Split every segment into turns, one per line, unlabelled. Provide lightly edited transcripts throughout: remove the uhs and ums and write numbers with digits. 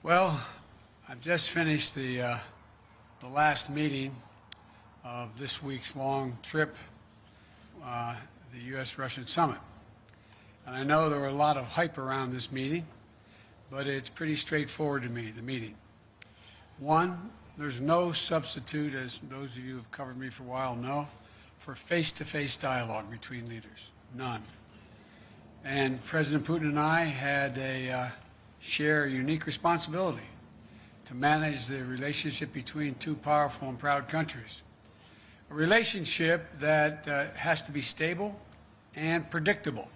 Well, I've just finished the last meeting of this week's long trip, the U.S.-Russian summit. And I know there were a lot of hype around this meeting, but it's pretty straightforward to me, the meeting. One, there's no substitute, as those of you who have covered me for a while know, for face-to-face dialogue between leaders. None. And President Putin and I had share a unique responsibility to manage the relationship between two powerful and proud countries. A relationship that has to be stable and predictable.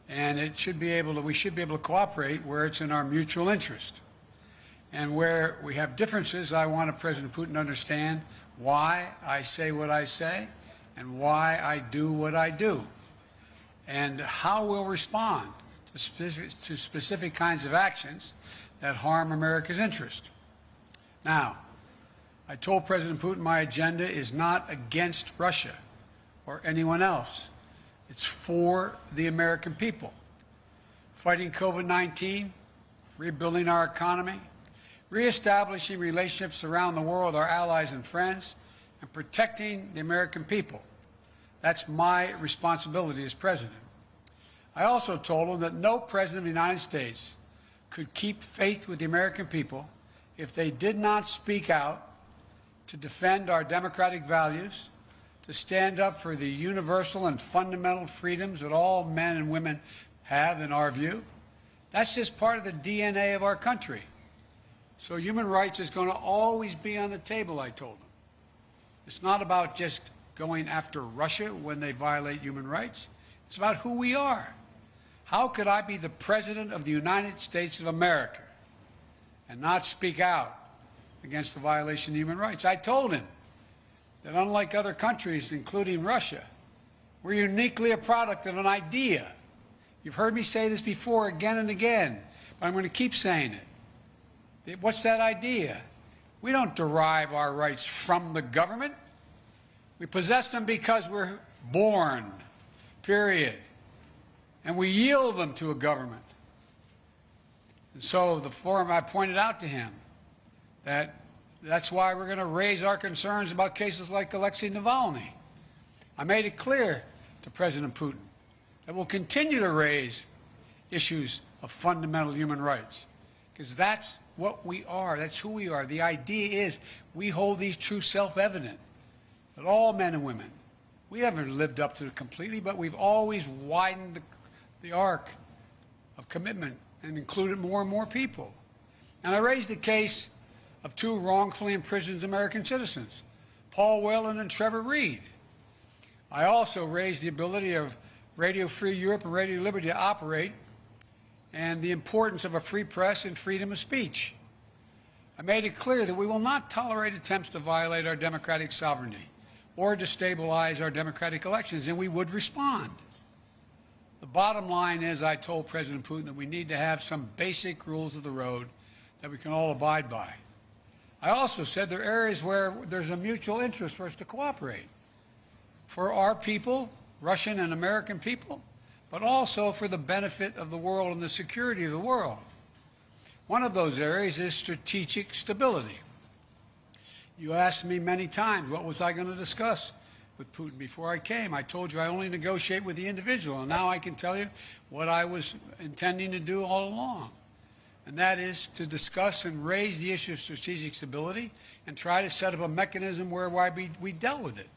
And we should be able to cooperate where it's in our mutual interest. And where we have differences, I want President Putin to understand why I say what I say and why I do what I do, and how we'll respond to specific kinds of actions that harm America's interest. Now, I told President Putin my agenda is not against Russia or anyone else. It's for the American people. Fighting COVID-19, rebuilding our economy, reestablishing relationships around the world with our allies and friends, and protecting the American people. That's my responsibility as president. I also told him that no president of the United States could keep faith with the American people if they did not speak out to defend our democratic values, to stand up for the universal and fundamental freedoms that all men and women have, in our view. That's just part of the DNA of our country. So human rights is going to always be on the table, I told him. It's not about just going after Russia when they violate human rights. It's about who we are. How could I be the President of the United States of America and not speak out against the violation of human rights? I told him that unlike other countries, including Russia, we're uniquely a product of an idea. You've heard me say this before again and again, but I'm going to keep saying it. What's that idea? We don't derive our rights from the government. We possess them because we're born, period. And we yield them to a government. And so the forum, I pointed out to him that that's why we're going to raise our concerns about cases like Alexei Navalny. I made it clear to President Putin that we'll continue to raise issues of fundamental human rights, because that's what we are. That's who we are. The idea is we hold these truths self-evident, that all men and women, we haven't lived up to it completely, but we've always widened the arc of commitment and included more and more people. And I raised the case of two wrongfully imprisoned American citizens, Paul Whelan and Trevor Reed. I also raised the ability of Radio Free Europe and Radio Liberty to operate and the importance of a free press and freedom of speech. I made it clear that we will not tolerate attempts to violate our democratic sovereignty or destabilize our democratic elections, and we would respond. The bottom line is, I told President Putin that we need to have some basic rules of the road that we can all abide by. I also said there are areas where there's a mutual interest for us to cooperate. For our people, Russian and American people, but also for the benefit of the world and the security of the world. One of those areas is strategic stability. You asked me many times, what was I going to discuss with Putin before I came? I told you I only negotiate with the individual, and now I can tell you what I was intending to do all along. And that is to discuss and raise the issue of strategic stability and try to set up a mechanism whereby we dealt with it.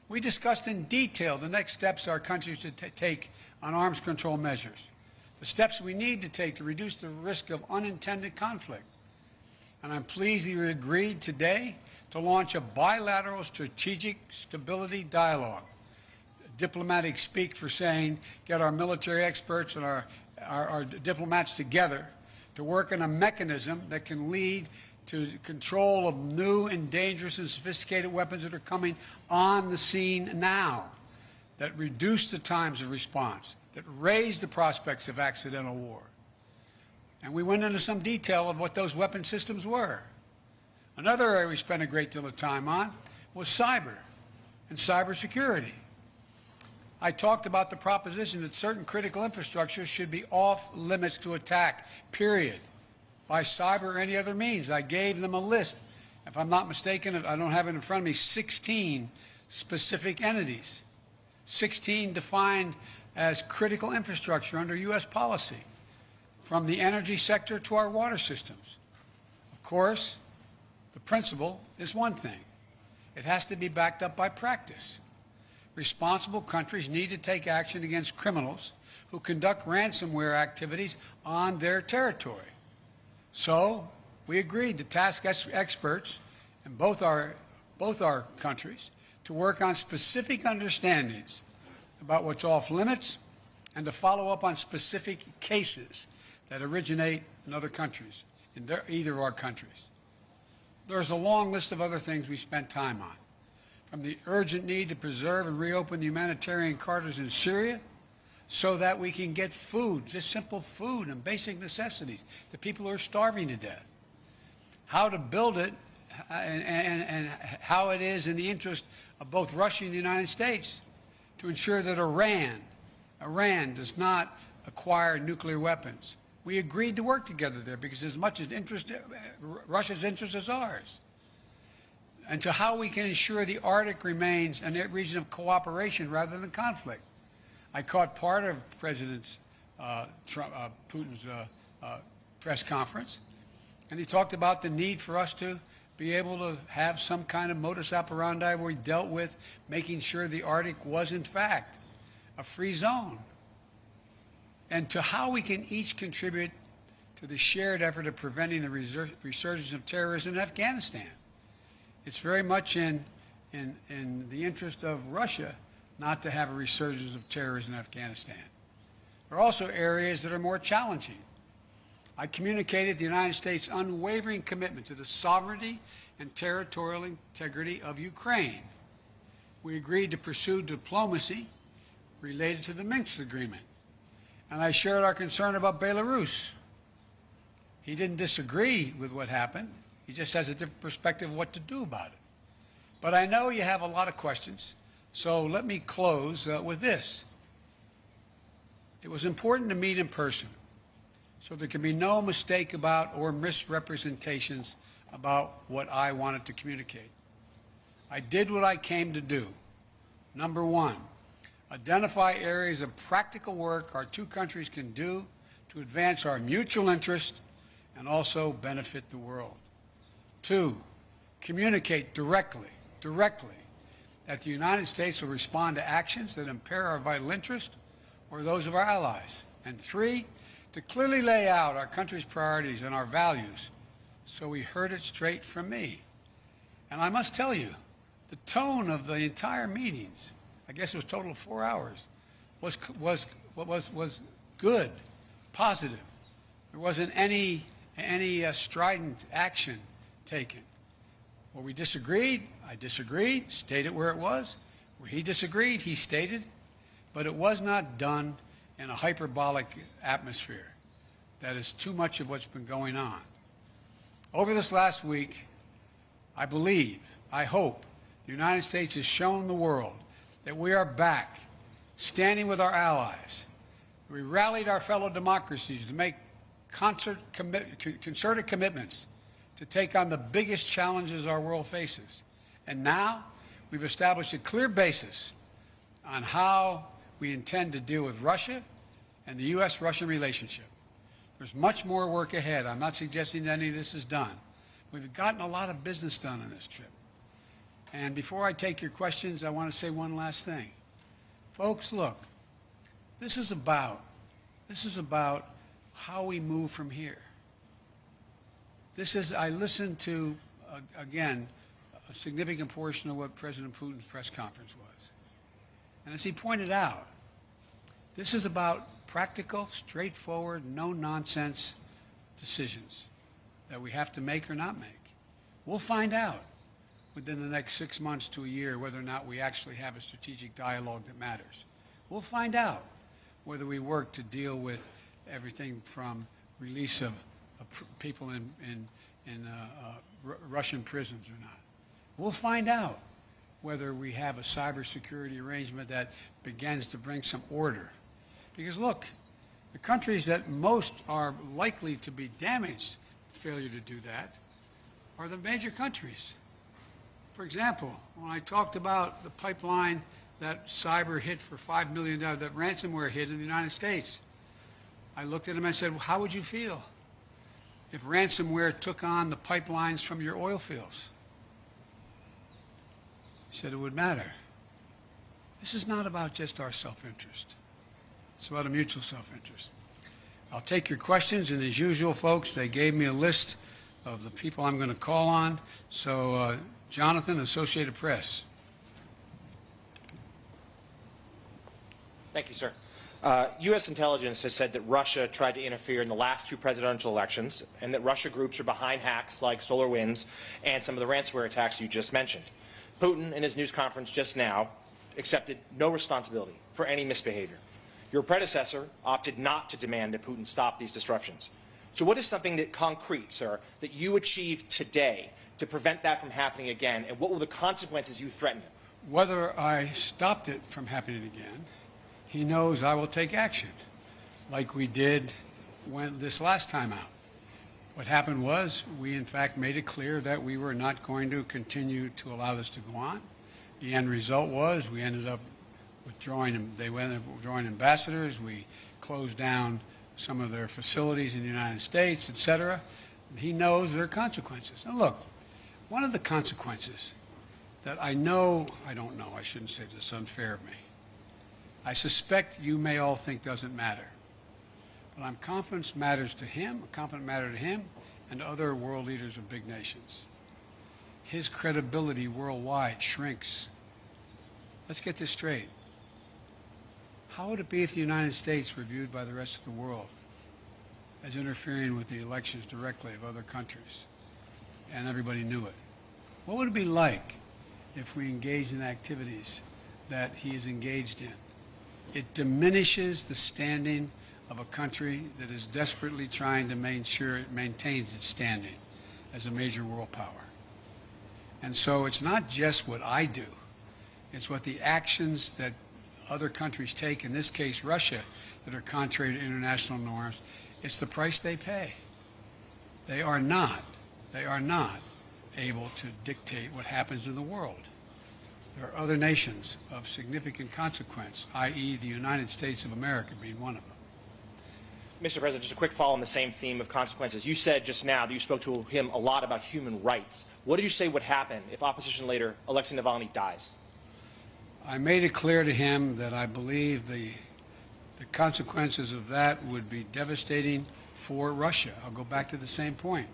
We discussed in detail the next steps our country should take on arms control measures, the steps we need to take to reduce the risk of unintended conflict. And I'm pleased that you agreed today to launch a bilateral strategic stability dialogue. Diplomatic speak for saying get our military experts and our diplomats together to work on a mechanism that can lead to control of new and dangerous and sophisticated weapons that are coming on the scene now, that reduce the times of response, that raise the prospects of accidental war. And we went into some detail of what those weapon systems were. Another area we spent a great deal of time on was cyber and cybersecurity. I talked about the proposition that certain critical infrastructure should be off limits to attack, period. by cyber or any other means. I gave them a list. If I'm not mistaken, I don't have it in front of me, 16 specific entities, 16 defined as critical infrastructure under U.S. policy, from the energy sector to our water systems. Of course, the principle is one thing. It has to be backed up by practice. Responsible countries need to take action against criminals who conduct ransomware activities on their territory. So we agreed to task experts in both our countries to work on specific understandings about what's off limits and to follow up on specific cases that originate in other countries, in either of our countries. There's a long list of other things we spent time on, from the urgent need to preserve and reopen the humanitarian corridors in Syria so that we can get food, just simple food and basic necessities, to people who are starving to death. How to build it and how it is in the interest of both Russia and the United States to ensure that Iran does not acquire nuclear weapons. We agreed to work together there because as much as Russia's interest is ours. And to how we can ensure the Arctic remains a region of cooperation rather than conflict. I caught part of President Putin's press conference, and he talked about the need for us to be able to have some kind of modus operandi where we dealt with making sure the Arctic was, in fact, a free zone. And to how we can each contribute to the shared effort of preventing the resurgence of terrorism in Afghanistan. It's very much in the interest of Russia not to have a resurgence of terrorism in Afghanistan. There are also areas that are more challenging. I communicated the United States' unwavering commitment to the sovereignty and territorial integrity of Ukraine. We agreed to pursue diplomacy related to the Minsk agreement. And I shared our concern about Belarus. He didn't disagree with what happened. He just has a different perspective of what to do about it. But I know you have a lot of questions, so let me close with this. It was important to meet in person, so there can be no mistake about or misrepresentations about what I wanted to communicate. I did what I came to do. Number one, identify areas of practical work our two countries can do to advance our mutual interest and also benefit the world. Two, communicate directly that the United States will respond to actions that impair our vital interest or those of our allies. And three, to clearly lay out our country's priorities and our values so we heard it straight from me. And I must tell you, the tone of the entire meetings, I guess it was a total of 4 hours, was good, positive. There wasn't any strident action taken. Where we disagreed, I disagreed, stated where it was. Where he disagreed, he stated. But it was not done in a hyperbolic atmosphere. That is too much of what's been going on. Over this last week, I believe, I hope, the United States has shown the world that we are back, standing with our allies. We rallied our fellow democracies to make concerted commitments to take on the biggest challenges our world faces. And now we've established a clear basis on how we intend to deal with Russia and the U.S.-Russian relationship. There's much more work ahead. I'm not suggesting that any of this is done. We've gotten a lot of business done on this trip. And before I take your questions, I want to say one last thing. Folks, look, this is about how we move from here. I listened to, again, a significant portion of what President Putin's press conference was. And as he pointed out, this is about practical, straightforward, no-nonsense decisions that we have to make or not make. We'll find out within the next 6 months to a year whether or not we actually have a strategic dialogue that matters. We'll find out whether we work to deal with everything from release of people in Russian prisons or not. We'll find out whether we have a cybersecurity arrangement that begins to bring some order. Because look, the countries that most are likely to be damaged failure to do that are the major countries. For example, when I talked about the pipeline that cyber hit for $5 million, that ransomware hit in the United States, I looked at him and I said, well, how would you feel if ransomware took on the pipelines from your oil fields? He said it would matter. This is not about just our self-interest. It's about a mutual self-interest. I'll take your questions, and as usual, folks, they gave me a list of the people I'm going to call on. So, Jonathan, Associated Press.
Thank you, sir. U.S. intelligence has said that Russia tried to interfere in the last two presidential elections and that Russia groups are behind hacks like SolarWinds and some of the ransomware attacks you just mentioned. Putin, in his news conference just now, accepted no responsibility for any misbehavior. Your predecessor opted not to demand that Putin stop these disruptions. So what is something that concrete, sir, that you achieved today to prevent that from happening again, and what were the consequences you threatened him?
Whether I stopped it from happening again, he knows I will take action, like we did when this last time out. What happened was we, in fact, made it clear that we were not going to continue to allow this to go on. The end result was we ended up withdrawing, they went withdrawing ambassadors, we closed down some of their facilities in the United States, etc. He knows there are consequences. Now look, one of the consequences that I don't know, I shouldn't say this, unfair of me. I suspect you may all think doesn't matter. But I'm confident matters to him, I'm confident matter to him and to other world leaders of big nations. His credibility worldwide shrinks. Let's get this straight. How would it be if the United States were viewed by the rest of the world as interfering with the elections directly of other countries and everybody knew it? What would it be like if we engaged in activities that he is engaged in? It diminishes the standing of a country that is desperately trying to make sure it maintains its standing as a major world power. And so it's not just what I do, it's what the actions that other countries take, in this case Russia, that are contrary to international norms. It's the price they pay. They are not able to dictate what happens in the world. There are other nations of significant consequence, i.e. the United States of America being one of them.
Mr. President, just a quick follow on the same theme of consequences. You said just now that you spoke to him a lot about human rights. What did you say would happen if opposition leader Alexei Navalny dies?
I made it clear to him that I believe the consequences of that would be devastating for Russia. I'll go back to the same point.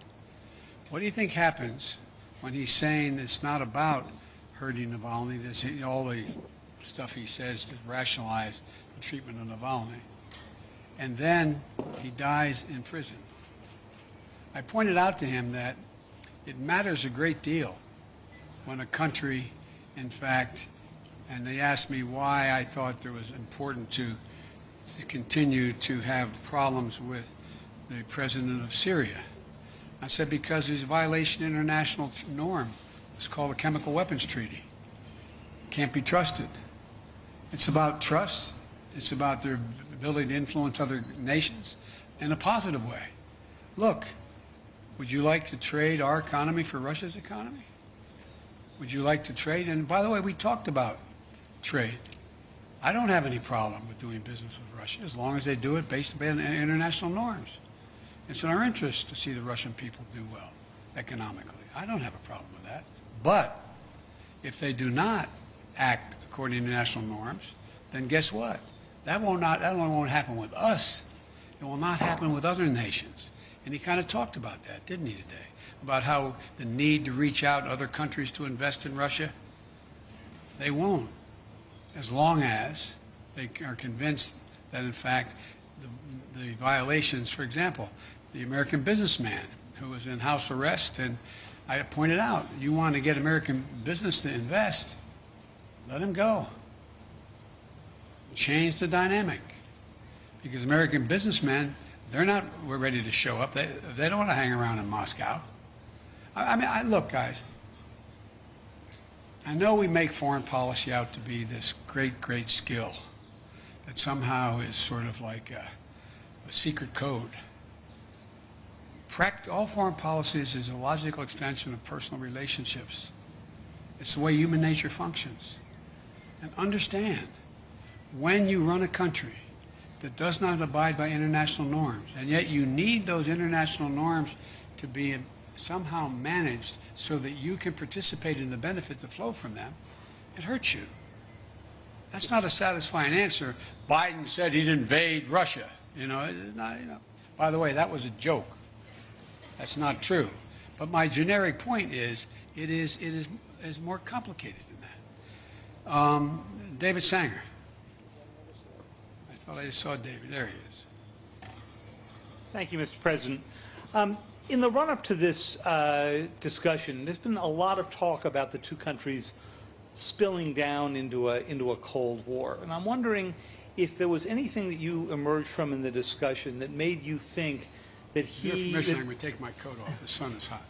What do you think happens when he's saying it's not about hurting Navalny, all the stuff he says to rationalize the treatment of Navalny, and then he dies in prison? I pointed out to him that it matters a great deal when a country, in fact, and they asked me why I thought it was important to continue to have problems with the president of Syria. I said because there's a violation of international norm. It's called the Chemical Weapons Treaty. Can't be trusted. It's about trust. It's about their ability to influence other nations in a positive way. Look, would you like to trade our economy for Russia's economy? Would you like to trade? And by the way, we talked about trade. I don't have any problem with doing business with Russia as long as they do it based on international norms. It's in our interest to see the Russian people do well economically. I don't have a problem with that. But if they do not act according to international norms, then guess what? That only won't happen with us. It will not happen with other nations. And he kind of talked about that, didn't he, today? About how the need to reach out to other countries to invest in Russia. They won't, as long as they are convinced that, in fact, the violations, for example, the American businessman who was in house arrest, and I pointed out, you want to get American business to invest, let him go. Change the dynamic. Because American businessmen, we're ready to show up. They don't want to hang around in Moscow. I mean, look, guys, I know we make foreign policy out to be this great, great skill that somehow is sort of like a secret code. All foreign policies is a logical extension of personal relationships. It's the way human nature functions. And understand, when you run a country that does not abide by international norms, and yet you need those international norms to be somehow managed so that you can participate in the benefits that flow from them, it hurts you. That's not a satisfying answer. Biden said he'd invade Russia. It's not, By the way, that was a joke. That's not true. But my generic point is, it is more complicated than that. David Sanger. I thought I just saw David. There he is.
Thank you, Mr. President. In the run-up to this discussion, there's been a lot of talk about the two countries spilling down into a Cold War. And I'm wondering if there was anything that you emerged from in the discussion that made you think that he...
With your permission, I'm going to take my coat off. The sun is hot.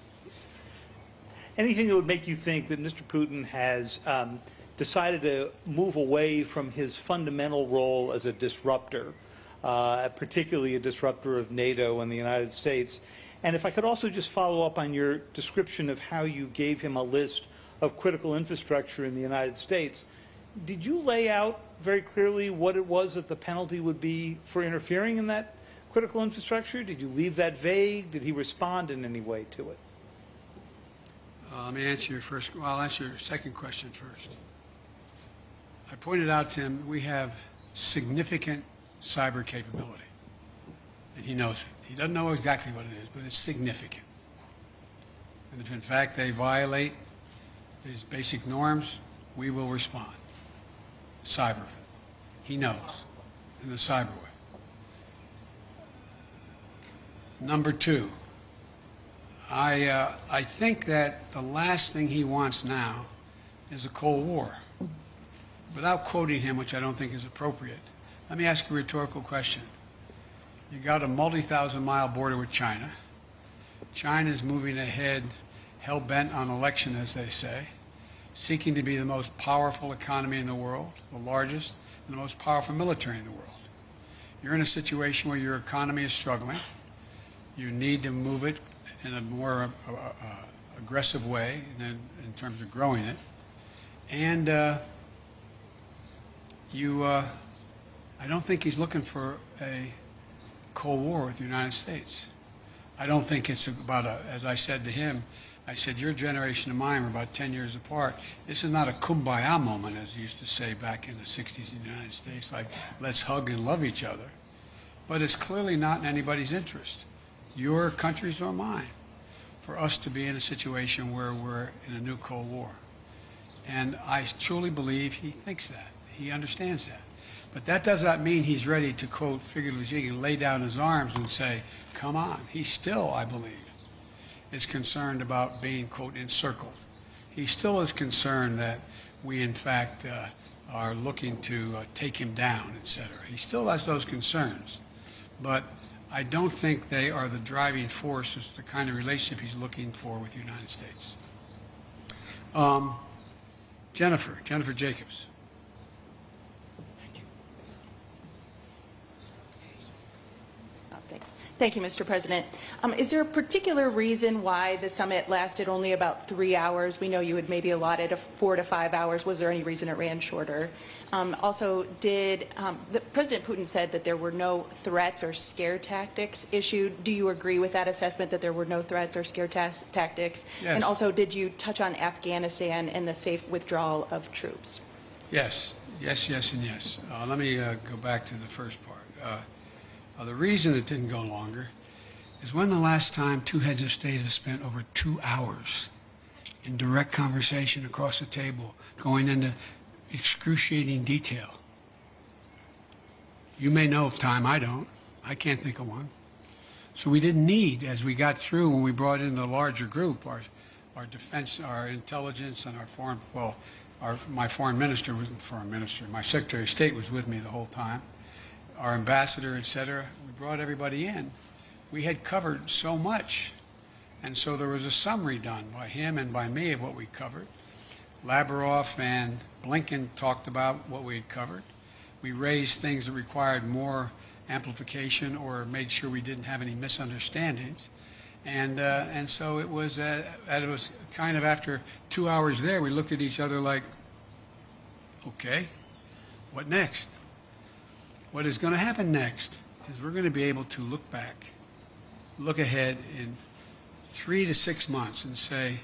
Anything that would make you think that Mr. Putin has decided to move away from his fundamental role as a disruptor, particularly a disruptor of NATO and the United States. And if I could also just follow up on your description of how you gave him a list of critical infrastructure in the United States, did you lay out very clearly what it was that the penalty would be for interfering in that critical infrastructure? Did you leave that vague? Did he respond in any way to it?
Let me answer your first. Well, I'll answer your second question first. I pointed out to him we have significant cyber capability, and he knows it. He doesn't know exactly what it is, but it's significant. And if in fact they violate these basic norms, we will respond. Cyber. He knows, in the cyber way. Number two, I think that the last thing he wants now is a Cold War. Without quoting him, which I don't think is appropriate, let me ask you a rhetorical question. You got a multi-thousand-mile border with China. China's moving ahead, hell-bent on election, as they say, seeking to be the most powerful economy in the world, the largest, and the most powerful military in the world. You're in a situation where your economy is struggling. You need to move it in a more aggressive way than in terms of growing it. And I don't think he's looking for a Cold War with the United States. I don't think it's about as I said to him, I said, your generation and mine are about 10 years apart. This is not a kumbaya moment, as they used to say back in the 60s in the United States, like, let's hug and love each other. But it's clearly not in anybody's interest, your country's or mine, for us to be in a situation where we're in a new Cold War. And I truly believe he thinks that. He understands that. But that does not mean he's ready to, quote, figuratively speaking, lay down his arms and say, come on. He still, I believe, is concerned about being, quote, encircled. He still is concerned that we, in fact, are looking to take him down, etc. He still has those concerns. But I don't think they are the driving force as to the kind of relationship he's looking for with the United States. Jennifer Jacobs.
Thank you, Mr. President. Is there a particular reason why the summit lasted only about 3 hours? We know you had maybe allotted 4 to 5 hours. Was there any reason it ran shorter? Also, President Putin said that there were no threats or scare tactics issued. Do you agree with that assessment, that there were no threats or scare tactics?
Yes.
And also, did you touch on Afghanistan and the safe withdrawal of troops?
Yes, yes, yes, and yes. Let me go back to the first part. The reason it didn't go longer is when the last time two heads of state have spent over 2 hours in direct conversation across the table, going into excruciating detail. You may know of time, I don't. I can't think of one. So we didn't need, as we got through when we brought in the larger group, our defense, our intelligence, and our foreign, well, my foreign minister wasn't foreign minister, my Secretary of State was with me the whole time. Our ambassador, et cetera, we brought everybody in. We had covered so much. And so there was a summary done by him and by me of what we covered. Lavrov and Blinken talked about what we had covered. We raised things that required more amplification or made sure we didn't have any misunderstandings. And so it was kind of after 2 hours there, we looked at each other like, okay, what next? What is going to happen next is we're going to be able to look back, look ahead in 3 to 6 months and say,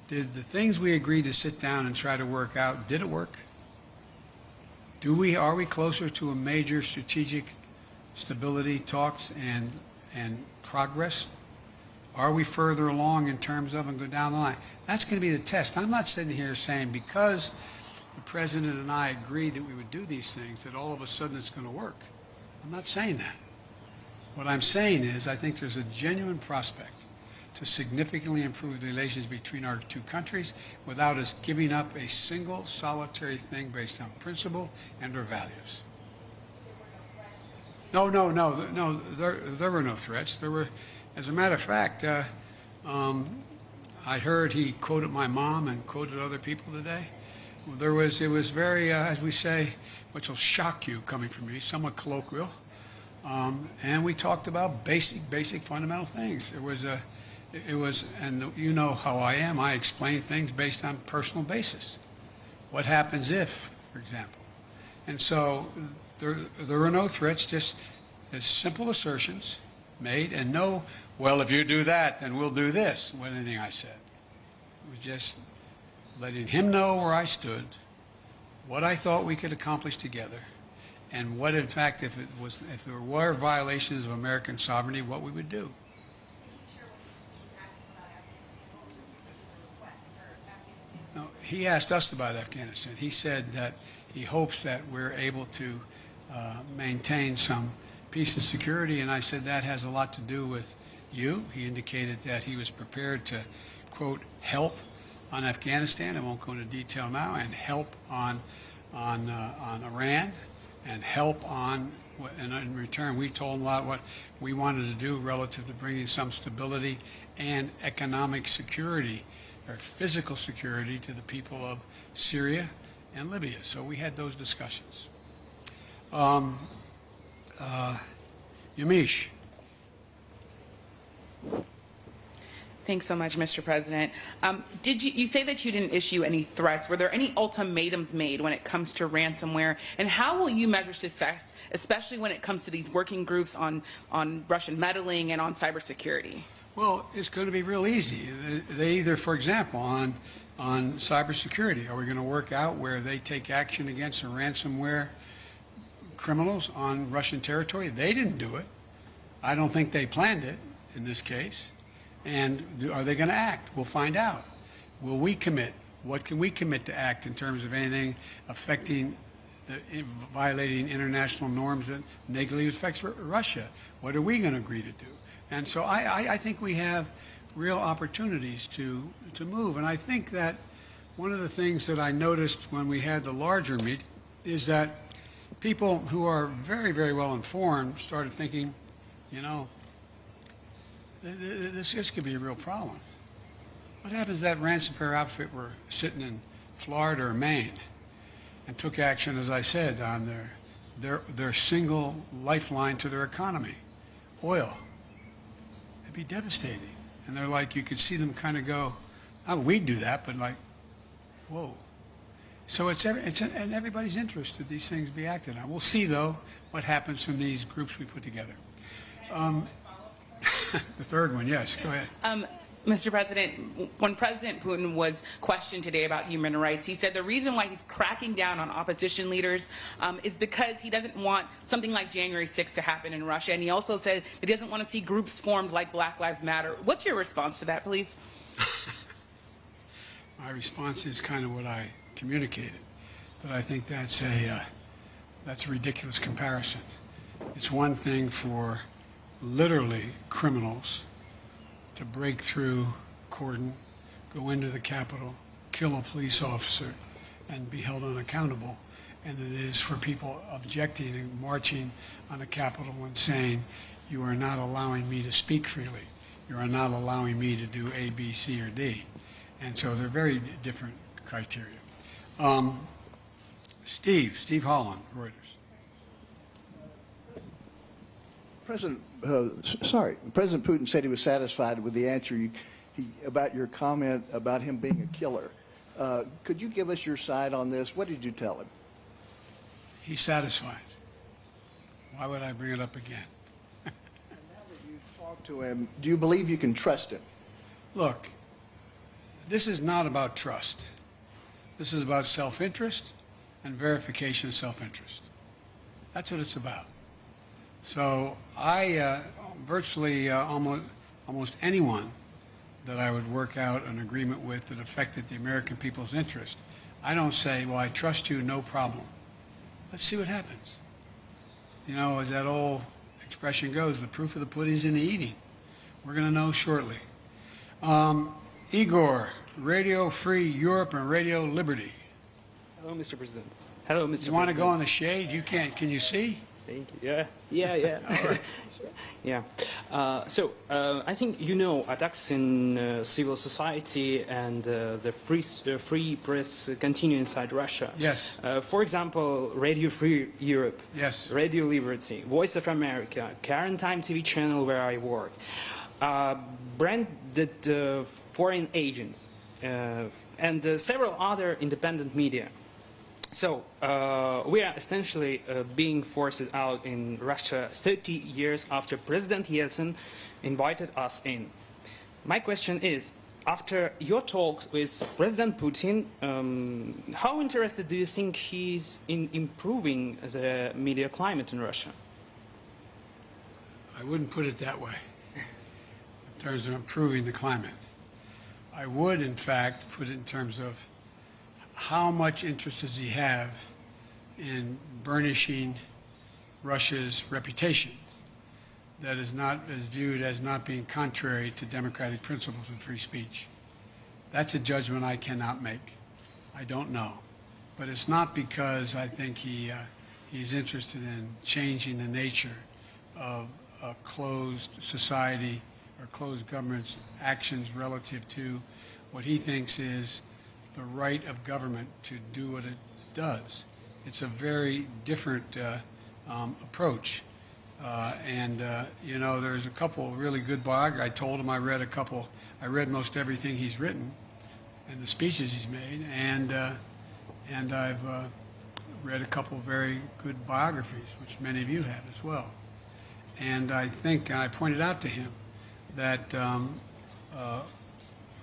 did the things we agreed to sit down and try to work out, did it work? Are we closer to a major strategic stability talks and progress? Are we further along in terms of and go down the line? That's going to be the test. I'm not sitting here saying because the President and I agreed that we would do these things that all of a sudden it's going to work. I'm not saying that. What I'm saying is I think there's a genuine prospect to significantly improve the relations between our two countries without us giving up a single solitary thing based on principle and our values. No, there were no threats. There were, as a matter of fact, I heard he quoted my mom and quoted other people today. It was very, as we say, which will shock you coming from me, somewhat colloquial. And we talked about basic fundamental things. And you know how I am. I explain things based on personal basis. What happens if, for example. And so there were no threats, just simple assertions made, and no, well, if you do that, then we'll do this, with anything I said. It was just letting him know where I stood, what I thought we could accomplish together, and what, in fact, if there were violations of American sovereignty, what we would do. No, he asked us about Afghanistan. He said that he hopes that we're able to maintain some peace and security, and I said that has a lot to do with you. He indicated that he was prepared to, quote, help on Afghanistan. I won't go into detail now, and help on Iran, and help on, and in return we told him a lot what we wanted to do relative to bringing some stability and economic security, or physical security, to the people of Syria and Libya. So we had those discussions. Yamiche.
Thanks so much, Mr. President. You say that you didn't issue any threats? Were there any ultimatums made when it comes to ransomware? And how will you measure success, especially when it comes to these working groups on Russian meddling and on cybersecurity?
Well, it's going to be real easy. They either, for example, on cybersecurity, are we going to work out where they take action against the ransomware criminals on Russian territory? They didn't do it. I don't think they planned it in this case. And are they going to act? We'll find out. Will we commit? What can we commit to act in terms of anything affecting, violating international norms that negatively affects Russia? What are we going to agree to do? And so I think we have real opportunities to move. And I think that one of the things that I noticed when we had the larger meeting is that people who are very, very well informed started thinking, you know, this could be a real problem. What happens if that ransomware outfit were sitting in Florida or Maine and took action, as I said, on their single lifeline to their economy, oil? It'd be devastating. And they're like, you could see them kind of go, oh, we'd do that, but like, whoa. So it's in everybody's interest that these things be acted on. We'll see, though, what happens from these groups we put together. The third one, yes, go ahead.
Mr. President, when President Putin was questioned today about human rights, he said the reason why he's cracking down on opposition leaders is because he doesn't want something like January 6th to happen in Russia. And he also said that he doesn't want to see groups formed like Black Lives Matter. What's your response to that, please?
My response is kind of what I communicated, but I think that's a ridiculous comparison. It's one thing for literally criminals to break through cordon, go into the Capitol, kill a police officer, and be held unaccountable. And it is for people objecting and marching on the Capitol and saying, you are not allowing me to speak freely. You are not allowing me to do A, B, C, or D. And so they're very different criteria. Steve Holland, Reuters.
President Putin said he was satisfied with the answer about your comment about him being a killer. Could you give us your side on this? What did you tell him?
He's satisfied. Why would I bring it up again?
And now that you've talked to him, do you believe you can trust him?
Look, this is not about trust. This is about self-interest and verification of self-interest. That's what it's about. So I virtually almost anyone that I would work out an agreement with that affected the American people's interest, I don't say, well, I trust you, no problem. Let's see what happens. You know, as that old expression goes, the proof of the pudding is in the eating. We're going to know shortly. Igor, Radio Free Europe and Radio Liberty.
Hello, Mr. President. Hello, Mr. President.
You want to go in the shade? You can't. Can you see?
Thank you. Yeah. All right. Yeah. I think you know attacks in civil society and the free press continue inside Russia.
Yes.
For example, Radio Free Europe.
Yes.
Radio Liberty, Voice of America, Current Time TV channel where I work, branded foreign agents, and several other independent media. So we are essentially being forced out in Russia 30 years after President Yeltsin invited us in. My question is, after your talks with President Putin, how interested do you think he is in improving the media climate in Russia?
I wouldn't put it that way, in terms of improving the climate. I would, in fact, put it in terms of how much interest does he have in burnishing Russia's reputation that is viewed as not being contrary to democratic principles and free speech. That's a judgment I cannot make. I don't know. But it's not because I think he's interested in changing the nature of a closed society or closed government's actions relative to what he thinks is the right of government to do what it does. It's a very different approach. You know, there's a couple of really good biographies. I told him I read most everything he's written and the speeches he's made, and I've read a couple of very good biographies, which many of you have as well. And I think, I pointed out to him that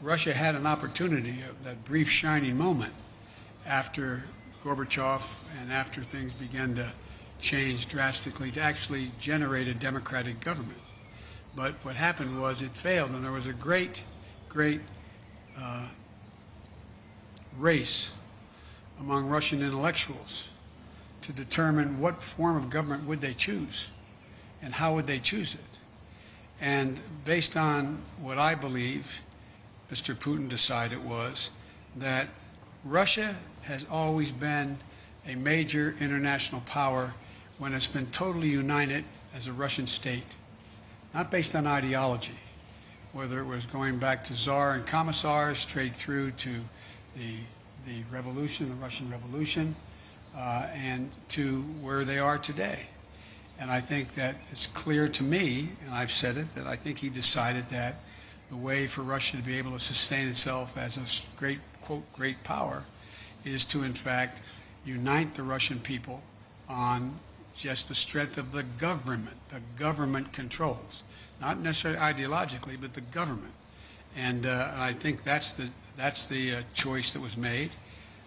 Russia had an opportunity, that brief shining moment after Gorbachev and after things began to change drastically, to actually generate a democratic government. But what happened was it failed, and there was a great race among Russian intellectuals to determine what form of government would they choose and how would they choose it. And based on what I believe Mr. Putin decided was that Russia has always been a major international power when it's been totally united as a Russian state, not based on ideology, whether it was going back to Tsar and commissars straight through to the revolution, the Russian Revolution, and to where they are today. And I think that it's clear to me, and I've said it, that I think he decided that the way for Russia to be able to sustain itself as a great, quote, great power is to, in fact, unite the Russian people on just the strength of the government. The government controls, not necessarily ideologically, but the government. And I think that's the choice that was made.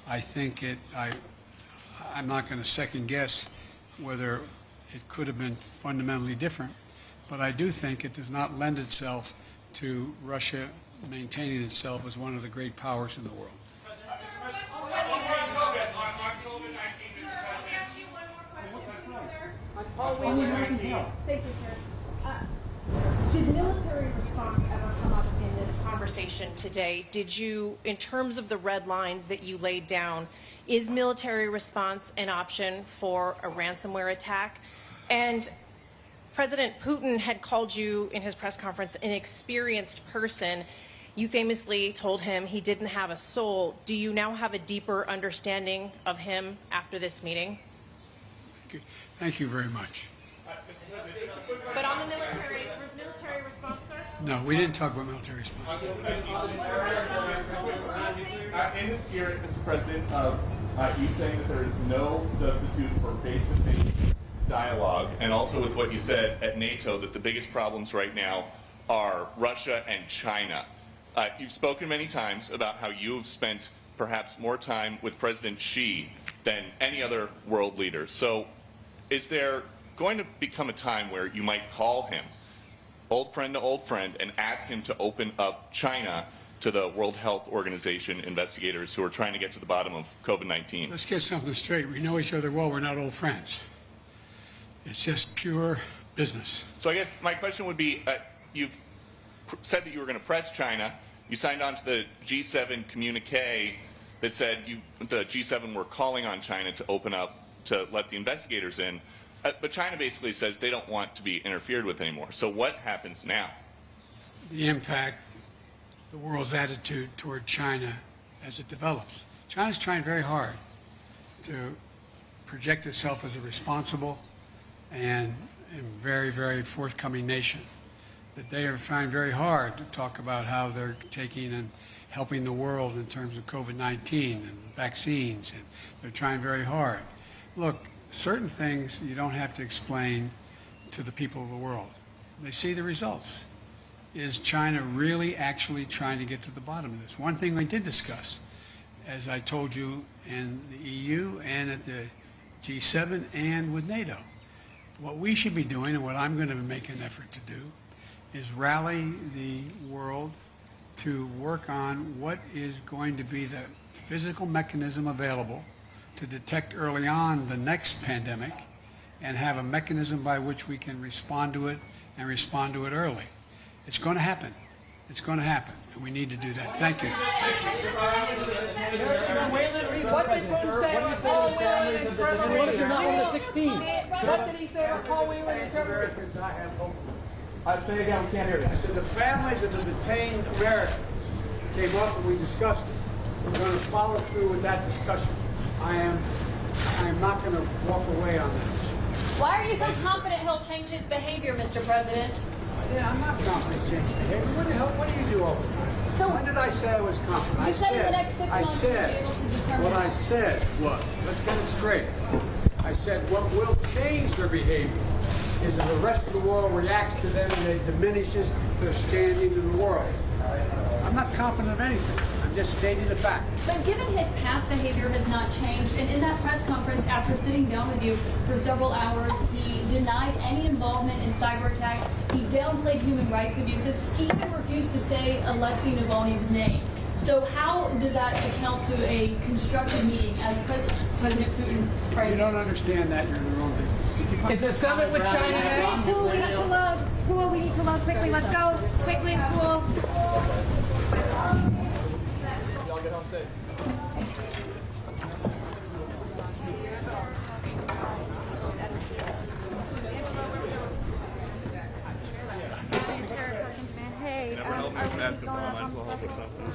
I think I'm not going to second guess whether it could have been fundamentally different, but I do think it does not lend itself to Russia maintaining itself as one of the great powers in the world.
Thank you, sir. Did military response ever come up in this conversation today? Did you, in terms of the red lines that you laid down, is military response an option for a ransomware attack? And President Putin had called you in his press conference an experienced person. You famously told him he didn't have a soul. Do you now have a deeper understanding of him after this meeting?
Thank you very much.
Mr.
But on the military response, sir?
No, we didn't talk about military response.
In the spirit, Mr. President, of you saying that there is no substitute for face-to-face dialogue, and also with what you said at NATO, that the biggest problems right now are Russia and China. You've spoken many times about how you have spent perhaps more time with President Xi than any other world leader. So is there going to become a time where you might call him, old friend to old friend, and ask him to open up China to the World Health Organization investigators who are trying to get to the bottom of COVID-19?
Let's get something straight. We know each other well. We're not old friends. It's just pure business.
So I guess my question would be, you've said that you were going to press China. You signed on to the G7 communique that said the G7 were calling on China to open up to let the investigators in. But China basically says they don't want to be interfered with anymore. So what happens now?
The impact, the world's attitude toward China as it develops. China's trying very hard to project itself as a responsible and very, very forthcoming nation. That they are trying very hard to talk about how they're taking and helping the world in terms of COVID-19 and vaccines, and they're trying very hard. Look, certain things you don't have to explain to the people of the world. They see the results. Is China really actually trying to get to the bottom of this? One thing we did discuss, as I told you, in the EU and at the G7 and with NATO, what we should be doing, and what I'm going to make an effort to do, is rally the world to work on what is going to be the physical mechanism available to detect early on the next pandemic and have a mechanism by which we can respond to it and respond to it early. It's going to happen. It's going to happen, and we need to do that. Thank you.
What did Putin say about Paul Whelan and Trevor Reed? What if you're not one of the 16? What did he say about Paul Whelan and Trevor Reed?
I have hope.
Say again, we can't hear you.
I said the families of the detained Americans came up and we discussed it. We're going to follow through with that discussion. I am not going to walk away on that.
Why are you so confident he'll change his behavior, Mr. President?
Yeah, I'm not confident change behavior. What the hell? What do you do all the time? So when did I say I was confident?
You said in the next 6 months you'll be able to determine.
What I said was, let's get it straight. I said what will change their behavior is that the rest of the world reacts to them and it diminishes their standing in the world. I'm not confident of anything. I'm just stating the fact.
But given his past behavior has not changed, and in that press conference after sitting down with you for several hours, he denied any involvement in cyber attacks, he downplayed human rights abuses, he even refused to say Alexei Navalny's name. So how does that account to a constructive meeting as President Putin framed?
You don't understand that, you're in your own business.
Is the summit with China next?
Cool, we need to load. Cool, we need to load quickly. Let's go. Quickly, cool.
Y'all get home safe.
Hey,
Never helped me with basketball. Might as well help with something.